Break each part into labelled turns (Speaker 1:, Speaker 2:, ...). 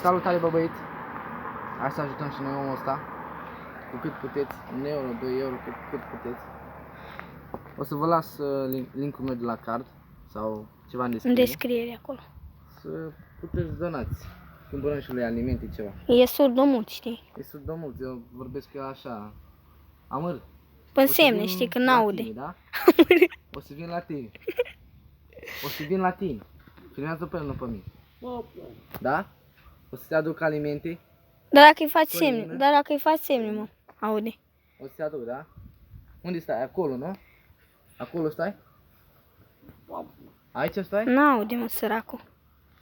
Speaker 1: Salutare, bă băieți! Hai să ajutăm și noi omul ăsta cu cât puteți, 1 euro, 2 euro, cât puteți. O să vă las link-ul meu de la card sau ceva în
Speaker 2: descriere acolo.
Speaker 1: Să puteți donați. Cumpărăm și lui alimente, ceva.
Speaker 2: E surdomut, știi?
Speaker 1: E surdomut, eu vorbesc eu așa, amăr.
Speaker 2: Până semne, știi, că n-aude.
Speaker 1: Da? O să vin la tine. O să vin la tine. Filmează pe el, nu pe mine. Da? O să-ți aduc alimente.
Speaker 2: Dar dacă îi faci semne, mă, aude.
Speaker 1: O să-ți aduc, da? Unde stai? Acolo, nu? Acolo stai? Aici stai?
Speaker 2: N-aude, mă, săracul.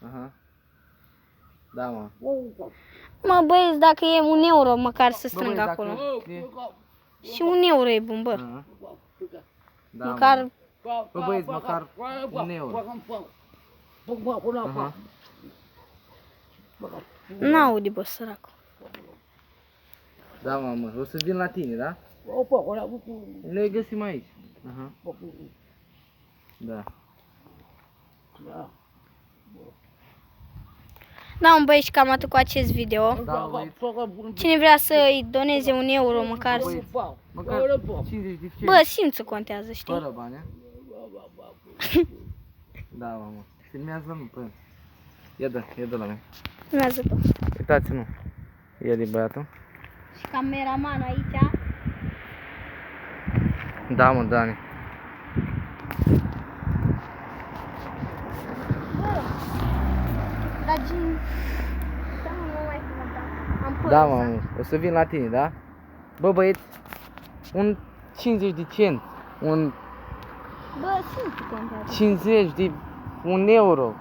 Speaker 1: Aha. Da, mă.
Speaker 2: Mă, băieți, dacă e 1 euro, măcar să strâng acolo. Și 1 euro e bun, bă.
Speaker 1: Da,
Speaker 2: măcar...
Speaker 1: Bă, băieți, măcar 1 euro. Aha.
Speaker 2: N-aude, bă, săracul.
Speaker 1: Da, mamă, o să vin la tine, da? Ne găsim aici. Aha. Da.
Speaker 2: Da, mă, băieți, cam atât cu acest video.
Speaker 1: Da, băieți.
Speaker 2: Cine vrea să-i doneze 1 euro, măcar să...
Speaker 1: Măcar 50 de cenți.
Speaker 2: Bă, simțul contează, știi?
Speaker 1: Fără bani, a? Da, mamă. Filmează-mă, până. Ia dă la mine.
Speaker 2: Filmează tu.
Speaker 1: Uitați-mă. El e băiatul.
Speaker 2: Și cameraman aici.
Speaker 1: Da, mă, Dani.
Speaker 2: Dragii,
Speaker 1: da, mamă, o să vin la tine, da? Bă, băieți, un 50 de cent, un...
Speaker 2: Bă, simțul contează.
Speaker 1: 50 de... 1 euro,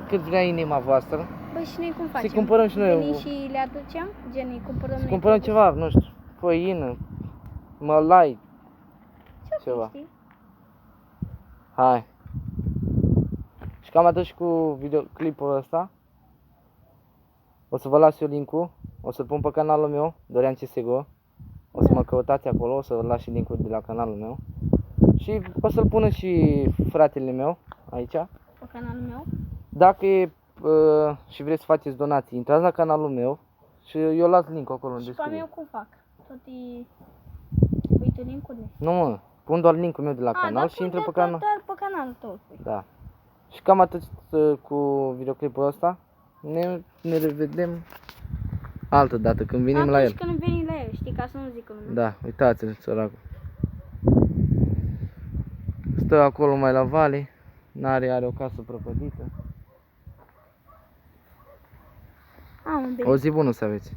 Speaker 1: cât vrea inima voastră.
Speaker 2: Bă, și noi cum facem?
Speaker 1: Să cumpărăm și noi.
Speaker 2: Venim și le aducem? Gen, îi cumpărăm noi.
Speaker 1: Cumpărăm ceva, nu știu, făină, mălai, ceva.
Speaker 2: Știi?
Speaker 1: Hai. Și cam atât și cu videoclipul ăsta. O să vă las eu link-ul, o să-l pun pe canalul meu, Dorian CSGO. O să mă căutați acolo, o să vă las și link-ul de la canalul meu. Și o să-l pună și fratele meu aici.
Speaker 2: Pe canalul meu.
Speaker 1: Dacă e și vreți să faceți donații, intrați la canalul meu și eu las link-ul acolo în descriere.
Speaker 2: Și pe meu cum fac? Tot e... Pui tu link-ul?
Speaker 1: Nu, mă, pun doar link-ul meu de la canal și intră pe canal.
Speaker 2: Doar pe canalul tău.
Speaker 1: Da. Și cam atât cu videoclipul ăsta. Ne revedem altă dată când venim la el.
Speaker 2: Atunci când venim la el, știi, ca să nu zică lumea.
Speaker 1: Da, uitați-l, săracul. Stă acolo mai la vale, are o casă prăpădită. O zi bună să aveți.